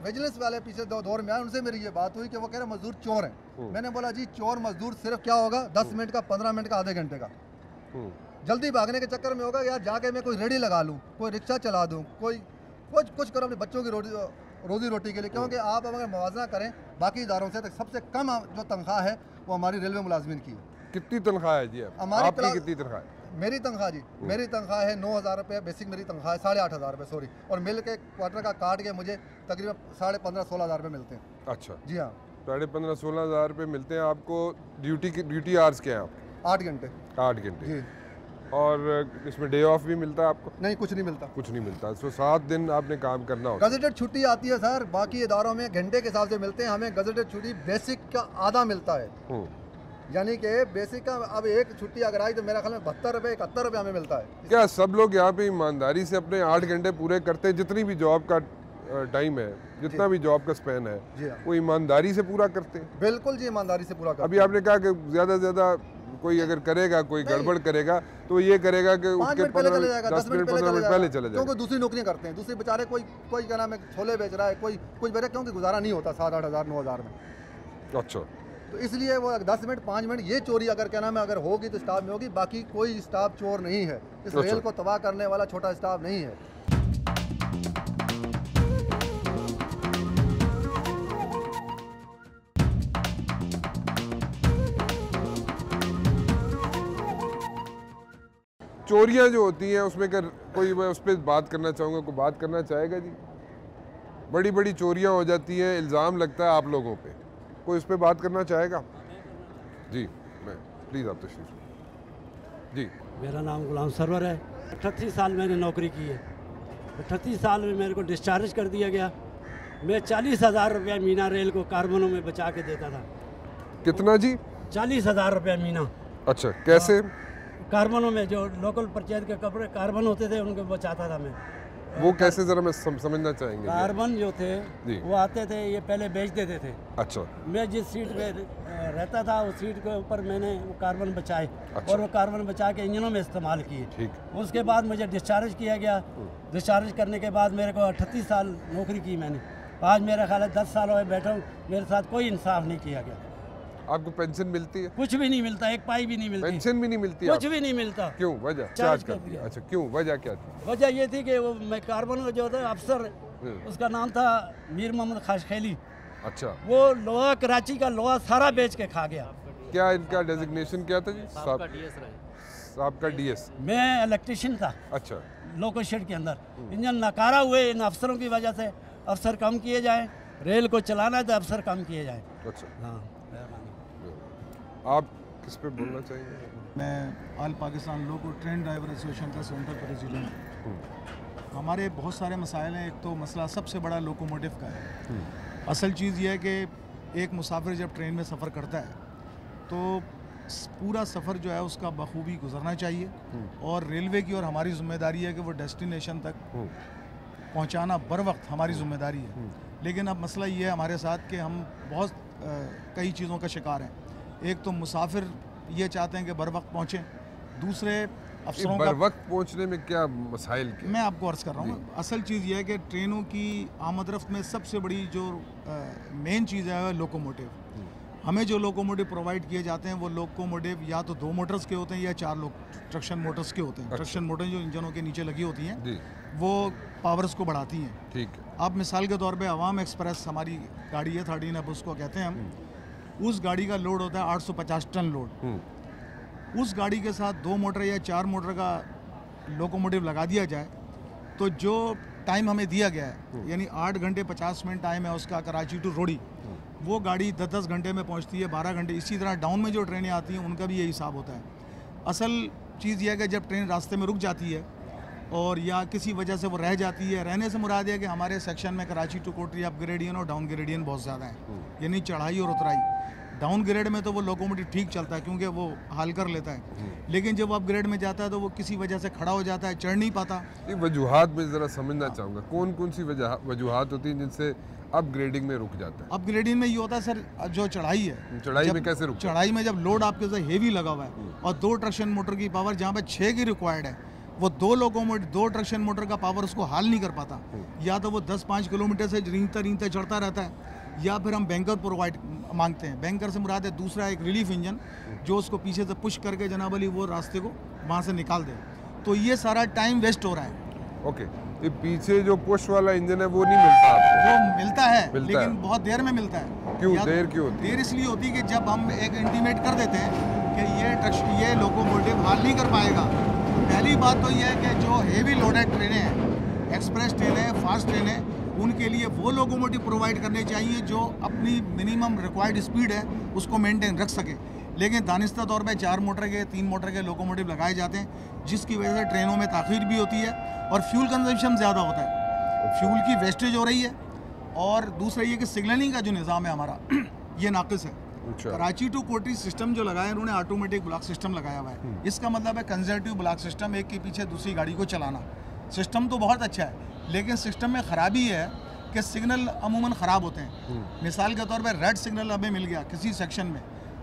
Vigilance वाले पीछे दौर में आए, उनसे मेरी ये बात हुई कि वो कह रहे मजदूर चोर हैं। मैंने बोला जी चोर मजदूर सिर्फ क्या होगा 10 मिनट का, 15 मिनट का, आधे घंटे का, जल्दी भागने के चक्कर में होगा यार जाके मैं कोई रेडी लगा लूँ, कोई रिक्शा चला दूँ, कोई कुछ करो अपने बच्चों की रोजी रोटी के लिए। क्योंकि आप अगर मुआवजा करें बाकी इदारों से तो सबसे कम जो तनख्वाह है वो हमारी रेलवे मुलाजमिन की है। कितनी तनख्वाह है जी आपकी? कितनी तनख्वाह है? मेरी तनख्वाह जी, मेरी तनख्वाह है 9,000 रुपये बेसिक, मेरी तनख्वाह है 8,500 रुपये सॉरी, और मिल के क्वार्टर का काट के मुझे तकरीबन 15,500-16,000 रुपये मिलते हैं। अच्छा जी हाँ, 15,500-16,000 रुपये मिलते हैं आपको। ड्यूटी आवर्स क्या है आपके? 8 घंटे। 8 घंटे जी। और इसमें डे ऑफ भी मिलता है आपको? नहीं, कुछ नहीं मिलता। कुछ नहीं मिलता। तो 7 दिन आपने काम करना होगा। गजेटेड छुट्टी आती है सर, बाकी इदारों में घंटे के हिसाब से मिलते हैं, हमें गजेटेड छुट्टी बेसिक का आधा मिलता है। यानी कि बेसिक का अब एक छुट्टी अगर आई तो मेरा ख्याल में 72 रुपये 71 रुपये हमें मिलता है। क्या सब लोग यहाँ पे ईमानदारी से अपने 8 घंटे पूरे करते हैं? जितनी भी जॉब का टाइम है, जितना भी जॉब का स्पैन है, वो ईमानदारी से पूरा करते हैं? बिल्कुल जी, ईमानदारी से पूरा करते हैं। अभी आपने कहा कि ज़्यादा से ज़्यादा कोई अगर करेगा, कोई गड़बड़ करेगा तो ये करेगा कि उसके 10 मिनट 15 मिनट पहले चले जाएगा। क्योंकि दूसरी नौकरियां करते हैं, दूसरे बेचारे कोई क्या नाम है छोले बेच रहा है, कोई कुछ बेच रहा है, क्योंकि गुजारा नहीं होता 7-8 हज़ार 9,000 में। अच्छा, तो इसलिए वो 10 मिनट 5 मिनट ये चोरी अगर क्या नाम है अगर होगी तो स्टाफ में होगी, बाकी कोई स्टाफ चोर नहीं है। इस रेल को तबाह करने वाला छोटा स्टाफ नहीं है। चोरियां जो होती हैं उसमें कर कोई, मैं उस पर बात करना चाहूँगा, कोई बात करना चाहेगा जी? बड़ी बड़ी चोरियां हो जाती हैं, इल्ज़ाम लगता है आप लोगों पे, कोई उस पर बात करना चाहेगा? जी, मैं प्लीज़ आप तशरीफ। जी, मेरा नाम गुलाम सरवर है। 38 साल मैंने नौकरी की है। 38 साल में मेरे को डिस्चार्ज कर दिया गया। मैं 40,000 रुपया महीना रेल को कार्बनों में बचा के देता था। कितना जी? 40,000 रुपया महीना। अच्छा, कैसे? कार्बनों में जो लोकल पंचायत के कपड़े कार्बन होते थे उनको बचाता था मैं। वो कैसे, जरा मैं समझना चाहेंगे? कार्बन जो थे वो आते थे, ये पहले बेच देते थे। अच्छा। मैं जिस सीट पे रहता था उस सीट के ऊपर मैंने वो कार्बन बचाए। अच्छा। और वो कार्बन बचा के इंजनों में इस्तेमाल किए। ठीक। उसके बाद मुझे डिस्चार्ज किया गया। डिस्चार्ज करने के बाद मेरे को 38 साल नौकरी की मैंने। आज मेरा ख्याल है 10 साल हुए बैठा हूँ, मेरे साथ कोई इंसाफ नहीं किया गया। आपको पेंशन मिलती है? कुछ भी नहीं मिलता, एक पाई भी नहीं मिलती। पेंशन भी नहीं मिलती? कुछ भी नहीं मिलता। क्यों? वजह चार्ज कर दिया? अच्छा, क्यों, वजह क्या थी? वजह ये थी कि वो मैं कार्बन का जो था अफसर, उसका नाम था मीर मोहम्मद खाशखेली। अच्छा। वो लोहा, कराची का लोहा सारा बेच के खा गया। क्या इनका डेजिग्नेशन क्या था जी? साहब का डीएस। मैं इलेक्ट्रिशियन था। अच्छा। लोकल शेड के अंदर इंजन नकारा हुए इन अफसरों की वजह से। अफसर कम किए जाएं, रेल को चलाना है तो अफसर कम किए जाएं। अच्छा। हाँ, आप किस पे बोलना चाहिए? मैं ऑल पाकिस्तान लोको ट्रेन ड्राइवर एसोसिएशन का सेंटर प्रेसिडेंट हूँ। हमारे बहुत सारे मसाइल हैं। एक तो मसला सबसे बड़ा लोकोमोटिव का है। असल चीज़ ये है कि एक मुसाफिर जब ट्रेन में सफ़र करता है तो पूरा सफ़र जो है उसका बखूबी गुजरना चाहिए, और रेलवे की और हमारी ज़िम्मेदारी है कि वो डेस्टिनेशन तक पहुँचाना बर वक्त हमारी ज़िम्मेदारी है। लेकिन अब मसला ये है हमारे साथ कि हम बहुत कई चीज़ों का शिकार हैं। एक तो मुसाफिर ये चाहते हैं कि बर वक्त पहुँचें, दूसरे अफसरों का बर वक्त पहुँचने में क्या मसाइल के? मैं आपको अर्ज़ कर रहा हूँ। असल चीज़ ये है कि ट्रेनों की आमद रफ्त में सबसे बड़ी जो मेन चीज़ है लोकोमोटिव। हमें जो लोकोमोटिव प्रोवाइड किए जाते हैं वो लोकोमोटिव या तो 2 मोटर्स के होते हैं या 4 ट्रक्शन मोटर्स के होते हैं। ट्रक्शन मोटर जो इंजनों के नीचे लगी होती हैं वो पावर्स को बढ़ाती हैं। ठीक है। अब मिसाल के तौर पे अवाम एक्सप्रेस हमारी गाड़ी है 13 अब उसको कहते हैं हम, उस गाड़ी का लोड होता है 850 टन लोड। उस गाड़ी के साथ 2 मोटर या 4 मोटर का लोकोमोटिव लगा दिया जाए तो जो टाइम हमें दिया गया है, यानी 8 घंटे 50 मिनट टाइम है उसका कराची टू रोड़ी, वो गाड़ी 10-10 घंटे में पहुंचती है, 12 घंटे। इसी तरह डाउन में जो ट्रेनें आती हैं उनका भी यही हिसाब होता है। असल चीज़ यह है कि जब ट्रेन रास्ते में रुक जाती है और या किसी वजह से वो रह जाती है, रहने से मुराद है कि हमारे सेक्शन में Karachi to Kotri up gradient और डाउन ग्रेडियन बहुत ज़्यादा है, यानी चढ़ाई और उतराई। डाउन ग्रेड में तो वो लोकोमोटिव ठीक चलता है क्योंकि वो हाल कर लेता है, लेकिन जब अप ग्रेड में जाता है तो वो किसी वजह से खड़ा हो जाता है, चढ़ नहीं पाता। ये वजूहात में ज़रा समझना चाहूँगा, कौन कौन सी वजूहात होती हैं जिनसे अपग्रेडिंग में रुक जाता है? अपग्रेडिंग में ये होता है सर, जो चढ़ाई है, चढ़ाई में कैसे रुक? चढ़ाई में जब लोड आपके साथ हेवी लगा हुआ है और 2 ट्रक्शन मोटर की पावर जहाँ पे 6 की रिक्वायर्ड है वो दो ट्रैक्शन मोटर का पावर उसको हाल नहीं कर पाता, या तो वो 10-5 किलोमीटर से रींगता चढ़ता रहता है, या फिर हम बैंकर प्रोवाइड मांगते हैं। बैंकर से मुराद है दूसरा एक रिलीफ इंजन जो उसको पीछे से पुश करके जनाब अली वो रास्ते को वहाँ से निकाल दे। तो ये सारा टाइम वेस्ट हो रहा है। ओके, ये पीछे जो पुश वाला इंजन है वो नहीं मिलता आपको? वो मिलता है मिलता लेकिन है। बहुत देर में मिलता है। क्यों देर क्यों होती है? देर इसलिए होती है कि जब हम एक इंटीमेट कर देते हैं कि ये लोकोमोटिव हाल नहीं कर पाएगा। पहली बात तो ये है कि जो हेवी लोडेड ट्रेनें हैं, एक्सप्रेस ट्रेनें, फास्ट ट्रेनें, उनके लिए वो लोकोमोटिव प्रोवाइड करने चाहिए जो अपनी मिनिमम रिक्वायर्ड स्पीड है उसको मेंटेन रख सके। लेकिन दानिस्ता तौर पे 4 मोटर के 3 मोटर के लोकोमोटिव लगाए जाते हैं, जिसकी वजह से ट्रेनों में ताख़ीर भी होती है और फ्यूल कंजम्पशन ज़्यादा होता है, फ्यूल की वेस्टेज हो रही है। और दूसरा ये कि सिग्नलिंग का जो निज़ाम है हमारा ये नाक़िस है। अच्छा। कराची टू कोटरी सिस्टम जो लगाया उन्होंने ऑटोमेटिक ब्लॉक सिस्टम लगाया हुआ है। इसका मतलब है कंजर्वेटिव ब्लॉक सिस्टम, एक के पीछे दूसरी गाड़ी को चलाना। सिस्टम तो बहुत अच्छा है लेकिन सिस्टम में ख़राबी है कि सिग्नल अमूमन ख़राब होते हैं। मिसाल के तौर पर रेड सिग्नल हमें मिल गया किसी सेक्शन में,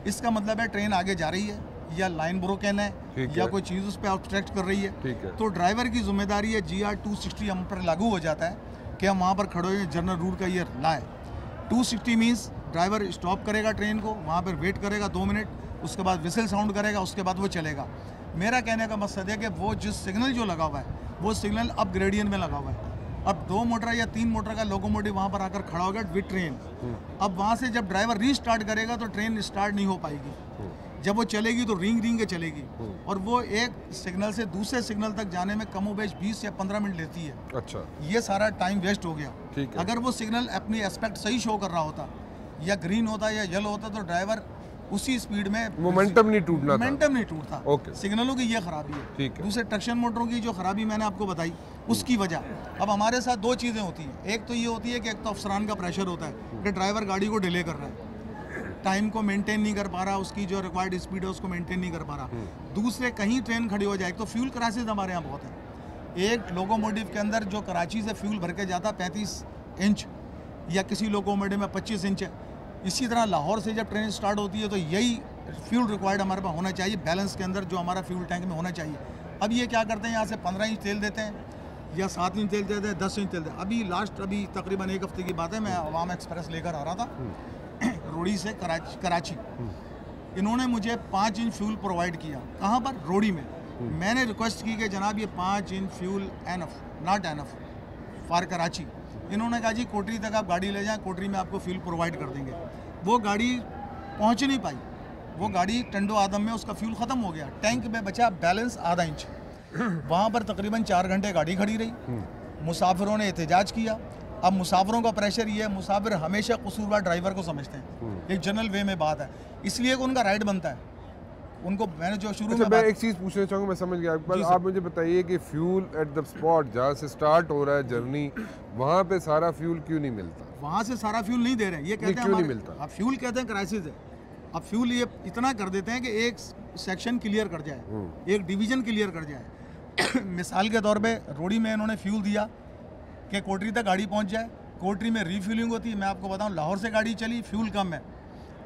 इसका मतलब है ट्रेन आगे जा रही है या लाइन ब्रोकन है या कोई चीज़ उस पर ऑब्स्ट्रक्ट कर रही है। तो ड्राइवर की जिम्मेदारी है, GR 260 हम पर लागू हो जाता है कि हम वहाँ पर खड़े हुए जनरल रूल का ये लाए। 260 मीन्स ड्राइवर स्टॉप करेगा ट्रेन को, वहाँ पर वेट करेगा 2 मिनट, उसके बाद विसल साउंड करेगा, उसके बाद वो चलेगा। मेरा कहने का मकसद है कि वो जिस सिग्नल जो लगा हुआ है वो सिग्नल अब ग्रेडियंट में लगा हुआ है। अब 2 मोटर या 3 मोटर का लोकोमोटिव वहाँ पर आकर खड़ा होगा विद ट्रेन। अब वहाँ से जब ड्राइवर रीस्टार्ट करेगा तो ट्रेन स्टार्ट नहीं हो पाएगी। जब वो चलेगी तो रिंग के चलेगी और वो एक सिग्नल से दूसरे सिग्नल तक जाने में कमोबेश 20 या 15 मिनट लेती है। अच्छा, ये सारा टाइम वेस्ट हो गया। ठीक है। अगर वो सिग्नल अपनी एस्पेक्ट सही शो कर रहा होता या ग्रीन होता या येलो होता तो ड्राइवर उसी स्पीड में मोमेंटम नहीं टूटना था। मोमेंटम नहीं टूटता। ओके। सिग्नलों की ये खराबी है। ठीक है। दूसरे ट्रैक्शन मोटरों की जो खराबी मैंने आपको बताई उसकी वजह अब हमारे साथ 2 चीज़ें होती हैं। एक तो ये होती है कि एक तो अफसरान का प्रेशर होता है कि ड्राइवर गाड़ी को डिले कर रहा है, टाइम को मेंटेन नहीं कर पा रहा, उसकी जो रिक्वायर्ड स्पीड है उसको मेंटेन नहीं कर पा रहा। दूसरे कहीं ट्रेन खड़ी हो जाए तो फ्यूल क्राइसिस हमारे यहाँ बहुत है। एक लोकोमोटिव के अंदर जो कराची से फ्यूल भर के जाता 35 इंच या किसी लोकोमोटिव में 25 इंच है। इसी तरह लाहौर से जब ट्रेन स्टार्ट होती है तो यही फ्यूल रिक्वायर्ड हमारे पास होना चाहिए, बैलेंस के अंदर जो हमारा फ्यूल टैंक में होना चाहिए। अब ये क्या करते हैं, यहाँ से 15 इंच तेल देते हैं या 7 इंच तेल देते हैं, 10 इंच तेल देते हैं। अभी तकरीबन 1 हफ्ते की बात है, मैं अवाम एक्सप्रेस लेकर आ रहा था रोड़ी से कराची। इन्होंने मुझे 5 इंच फ्यूल प्रोवाइड किया। कहाँ पर? रोड़ी में। मैंने रिक्वेस्ट की कि जनाब ये 5 inch fuel enough not enough for Karachi. इन्होंने कहा जी कोटरी तक आप गाड़ी ले जाएं, कोटरी में आपको फ्यूल प्रोवाइड कर देंगे। वो गाड़ी पहुंच नहीं पाई, वो गाड़ी टंडो आदम में उसका फ्यूल ख़त्म हो गया, टैंक में बचा बैलेंस आधा इंच। वहाँ पर तकरीबन 4 घंटे गाड़ी खड़ी रही। मुसाफिरों ने एहतजाज किया। अब मुसाफिरों का प्रेशर ये है, मुसाफिर हमेशा कसूरवार ड्राइवर को समझते हैं, एक जनरल वे में बात है, इसलिए कि उनका राइड बनता है उनको। मैंने जो शुरू में मैं एक चीज़ पूछना चाहूँगा, मैं समझ गया पर आप मुझे बताइए कि फ्यूल एट द स्पॉट जहाँ से स्टार्ट हो रहा है जर्नी, वहाँ पे सारा फ्यूल क्यों नहीं मिलता? वहाँ से सारा फ्यूल नहीं दे रहे हैं, ये कहते हैं क्यों नहीं मिलता? अब फ्यूल कहते हैं क्राइसिस है। अब फ्यूल ये इतना कर देते हैं कि एक सेक्शन क्लियर कर जाए, एक डिवीज़न क्लियर कर जाए। मिसाल के तौर पे रोड़ी में इन्होंने फ्यूल दिया कि कोटरी तक गाड़ी पहुंच जाए, कोटरी में रीफ्यूलिंग होती है। मैं आपको बताऊं लाहौर से गाड़ी चली, फ्यूल कम है,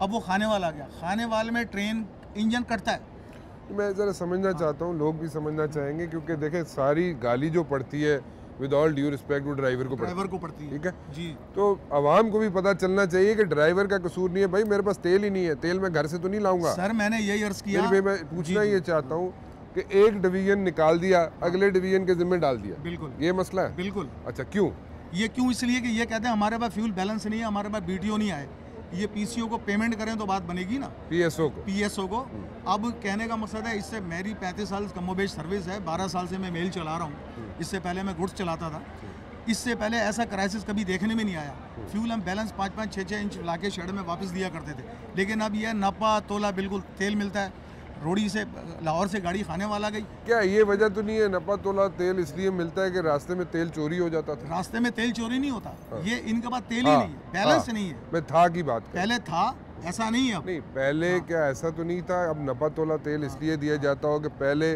अब वो खाने वाला आ गया, खाने वाले में ट्रेन इंजन कटता है। मैं ज़रा समझना चाहता हूँ, लोग भी समझना चाहेंगे, क्योंकि देखें सारी गाली जो पड़ती है विद ऑल ड्यू रिस्पेक्ट वो ड्राइवर को पड़ती है। ठीक है जी। तो आवाम को भी पता चलना चाहिए कि ड्राइवर का कसूर नहीं है। भाई मेरे पास तेल ही नहीं है, तेल मैं घर से तो नहीं लाऊंगा। सर मैंने यही अर्ज किया। मैं पूछना ये चाहता हूँ कि एक डिवीजन निकाल दिया, अगले डिवीजन के जिम्मे डाल दिया, बिल्कुल ये मसला है। बिल्कुल। अच्छा क्यों? ये क्यों? इसलिए कि ये कहते हैं हमारे पास फ्यूल बैलेंस नहीं है, हमारे पास BTO नहीं आए। ये PCO को पेमेंट करें तो बात बनेगी ना, PSO को। अब कहने का मकसद है, इससे मेरी 35 साल कमोबेश सर्विस है, 12 साल से मैं मेल चला रहा हूँ, इससे पहले मैं गुड्स चलाता था। इससे पहले ऐसा क्राइसिस कभी देखने में नहीं आया। फ्यूल हम बैलेंस 5-5, 6-6 इंच लाके शेड में वापस दिया करते थे, लेकिन अब यह नपा तोला बिल्कुल तेल मिलता है। रोड़ी से लाहौर से गाड़ी खाने वाला गई। क्या ये वजह तो नहीं है नपा तोला तेल इसलिए मिलता है कि रास्ते में तेल चोरी हो जाता था? रास्ते में तेल चोरी नहीं होता, ये इनके पास तेल ही नहीं है, बैलेंस नहीं है। मैं था की बात कर, पहले था, ऐसा नहीं है अब। नहीं पहले क्या ऐसा तो नहीं था? अब नपा तोला तेल इसलिए दिया जाता हो कि पहले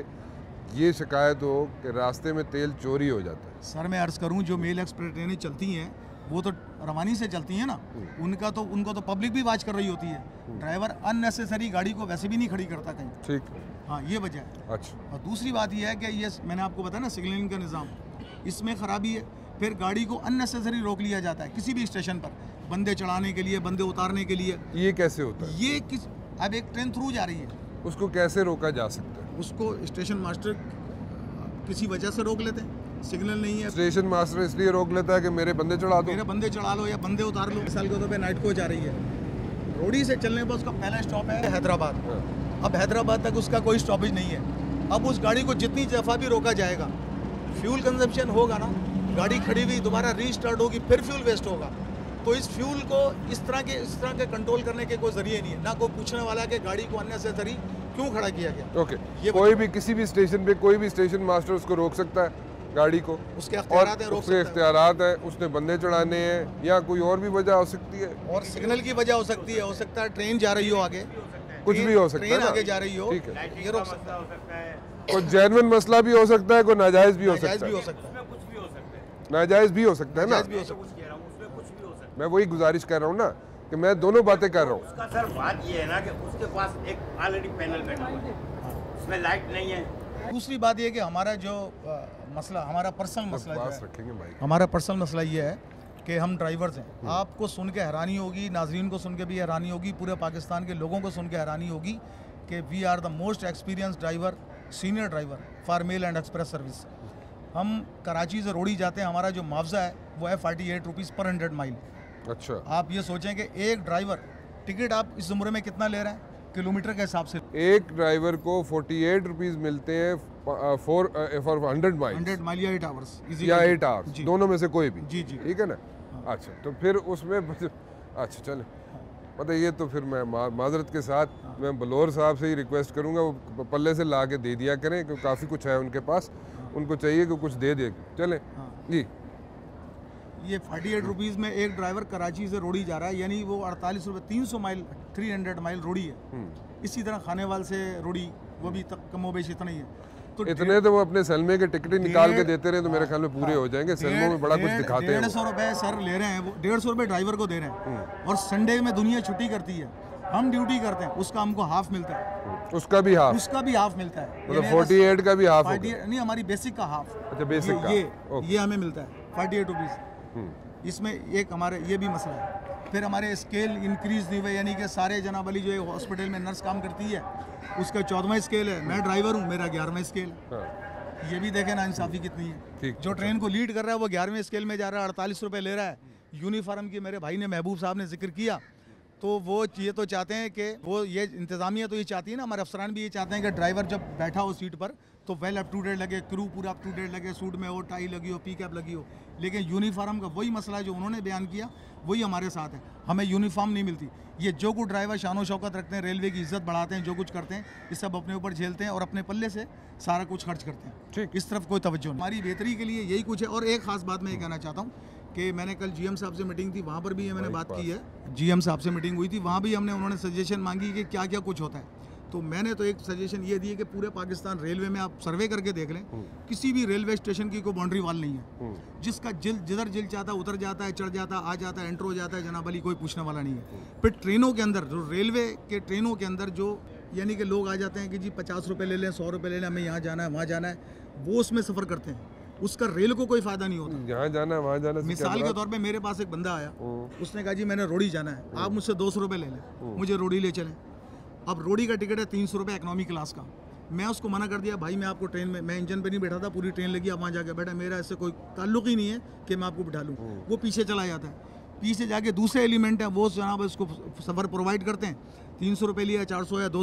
ये शिकायत हो कि रास्ते में तेल चोरी हो जाता है। सर मैं अर्ज़ करूं, जो मेल एक्सप्रेस ट्रेनें चलती हैं वो तो रवानी से चलती हैं ना, उनको तो पब्लिक भी वाच कर रही होती है। ड्राइवर अननेसेसरी गाड़ी को वैसे भी नहीं खड़ी करता कहीं। ठीक। हाँ, ये वजह है। अच्छा। और दूसरी बात यह है कि ये मैंने आपको बताया ना, सिग्नलिंग का निज़ाम, इसमें ख़राबी है। फिर गाड़ी को अननेसेसरी रोक लिया जाता है किसी भी स्टेशन पर, बंदे चढ़ाने के लिए, बंदे उतारने के लिए। ये कैसे होता है? ये अब एक ट्रेन थ्रू जा रही है, उसको कैसे रोका जा सकता है? उसको स्टेशन मास्टर किसी वजह से रोक लेते हैं। सिग्नल नहीं है, स्टेशन मास्टर इसलिए रोक लेता है कि मेरे बंदे चढ़ा दो, मेरे बंदे चढ़ा लो या बंदे उतार लो। मिसाल के तौर पे नाइट को जा रही है, रोडी से चलने पर उसका पहला स्टॉप है हैदराबाद। अब हैदराबाद तक उसका कोई स्टॉपेज नहीं है। अब उस गाड़ी को जितनी दफ़ा भी रोका जाएगा, फ्यूल कंजम्पशन होगा ना, गाड़ी खड़ी हुई दोबारा रीस्टार्ट होगी, फिर फ्यूल वेस्ट होगा। तो इस फ्यूल को इस तरह के कंट्रोल करने के कोई जरिए नहीं है, ना कोई पूछने वाला कि गाड़ी को अननेसेसरी क्यों खड़ा किया गया। ओके। कोई भी किसी भी स्टेशन पे कोई भी स्टेशन मास्टर उसको रोक सकता है गाड़ी को, उसके और उसके इख्तियारात है, उसने बंदे चढ़ाने हैं या कोई और भी वजह हो सकती है, और सिग्नल की वजह हो सकती है। हो सकता है ट्रेन जा रही हो आगे, कुछ भी हो सकता है, ट्रेन आगे जा रही हो, ठीक है, ये रोक सकता है। कोई जेन्युइन मसला भी हो सकता है, कोई नाजायज भी हो सकता है, नाजायज भी हो सकता है ना। मैं वही गुजारिश कर रहा हूँ ना कि मैं दोनों बातें कर रहा हूँ। उसका सर बात ये है ना कि उसके पास एक ऑलरेडी पैनल बैठा हुआ है, उसमें लाइट नहीं है। दूसरी बात ये कि हमारा जो मसला, हमारा पर्सनल मसला जो पास है, रखेंगे भाई। हमारा पर्सनल मसला ये है कि हम ड्राइवर्स हैं। आपको सुन के हैरानी होगी, नाजरीन को सुन के भी हैरानी होगी, पूरे पाकिस्तान के लोगों को सुन के हैरानी होगी कि we are the most experience driver, senior driver for mail and express service. हम कराची से रोड़ी जाते हैं, हमारा जो मुआवजा है वो है 48 रुपीज़ पर 100 माइल। अच्छा। आप ये सोचें कि एक ड्राइवर टिकट आप इस उम्र में कितना ले रहे हैं किलोमीटर के हिसाब से? एक ड्राइवर को 48 रुपीज़ मिलते हैं फॉर 100 माइल, 100 माइल या 8 आवर्स या 8 आवर्स, दोनों में से कोई भी। जी जी, ठीक है ना। अच्छा, तो फिर उसमें अच्छा चले, मतलब ये तो फिर मैं माजरत के साथ मैं बलोर साहब से ही रिक्वेस्ट करूँगा वो पल्ले से ला के दे दिया करें, क्योंकि काफ़ी कुछ है उनके पास, उनको चाहिए कि कुछ दे दे। चले जी। ये 48 रुपीज़ में एक ड्राइवर कराची से रोड़ी जा रहा है, यानी वो 48 रुपये, 300 माइल, 300 माइल रोड़ी है। इसी तरह खानेवाल से रोड़ी, वो भी तक कमोबेश इतना ही है। तो इतने तो वो अपने सलमे के टिकट निकाल के देते रहे तो मेरे ख्याल में पूरे हो जाएंगे। सलमों में बड़ा कुछ दिखाते हैं। 150 रुपये सर ले रहे हैं वो, 150 रुपये ड्राइवर को दे रहे हैं। और संडे में दुनिया छुट्टी करती है, हम ड्यूटी करते हैं, उसका हमको हाफ मिलता है। उसका भी हाफ मिलता है, मतलब 48 का भी हाफ नहीं, हमारी बेसिक का हाफ। अच्छा, बेसिक का ये हमें मिलता है 48 रुपीज़। इसमें एक हमारे ये भी मसला है। फिर हमारे स्केल इंक्रीज नहीं हुए, यानी कि सारे जनाब अली जो हॉस्पिटल में नर्स काम करती है उसका 14वां स्केल है, मैं ड्राइवर हूँ, मेरा 11वां स्केल है। ये भी देखें ना इंसाफी कितनी है। जो ट्रेन को लीड कर रहा है वो 11वें स्केल में जा रहा है, 48 रुपये ले रहा है। यूनिफॉर्म की मेरे भाई ने, महबूब साहब ने जिक्र किया, तो वो ये तो चाहते हैं कि वो ये इंतज़ामिया तो ये चाहती है ना, हमारे अफसरान भी ये चाहते हैं कि ड्राइवर जब बैठा हो सीट पर तो वेल अप टू डेट लगे, क्रू पूरा अप टू डेट लगे, सूट में हो, टाई लगी हो, पी कैप लगी हो। लेकिन यूनिफॉर्म का वही मसला है जो उन्होंने बयान किया, वही हमारे साथ है, हमें यूनिफॉर्म नहीं मिलती। ये जो कुछ ड्राइवर शानो शौकत रखते हैं, रेलवे की इज्जत बढ़ाते हैं, जो कुछ करते हैं, ये सब अपने ऊपर झेलते हैं और अपने पल्ले से सारा कुछ खर्च करते हैं। ठीक, इस तरफ कोई तवज्जो नहीं। हमारी बेहतरी के लिए यही कुछ है। और एक ख़ास बात मैं ये कहना चाहता हूँ कि मैंने कल GM साहब से मीटिंग थी, वहाँ पर भी ये मैंने बात की है। GM साहब से मीटिंग हुई थी, वहाँ भी उन्होंने सजेशन मांगी कि क्या क्या कुछ होता है। तो मैंने तो एक सजेशन ये दी है कि पूरे पाकिस्तान रेलवे में आप सर्वे करके देख लें, किसी भी रेलवे स्टेशन की कोई बाउंड्री वाल नहीं है। जिसका जिधर जिल चाहता है उतर जाता है, चढ़ जाता है, आ जाता है, एंटर हो जाता है, जनाब अली कोई पूछने वाला नहीं है। फिर ट्रेनों के अंदर, जो रेलवे के ट्रेनों के अंदर जो यानी कि लोग आ जाते हैं कि जी 50 रुपये ले लें, 100 रुपये ले लें, हमें यहाँ जाना है, वहाँ जाना है, वो उसमें सफ़र करते हैं, उसका रेल को कोई फ़ायदा नहीं होता। यहाँ जाना है, वहाँ जाना है। मिसाल के तौर पे मेरे पास एक बंदा आया, उसने कहा जी मैंने रोड़ी जाना है, आप मुझसे 200 रुपये ले लें, मुझे रोड़ी ले चलें। अब रोड़ी का टिकट है 300 रुपये इकनॉमी क्लास का। मैं उसको मना कर दिया, भाई मैं आपको ट्रेन में, मैं इंजन पे नहीं बैठा था, पूरी ट्रेन लगी, आप वहाँ जाके बैठा, मेरा इससे कोई ताल्लुक ही नहीं है कि मैं आपको बिठा लूँ। वो पीछे चला जाता है, पीछे जाके दूसरे एलिमेंट है वो जनाब उसको सफ़र प्रोवाइड करते हैं, 300 रुपये लिया, 400 या 200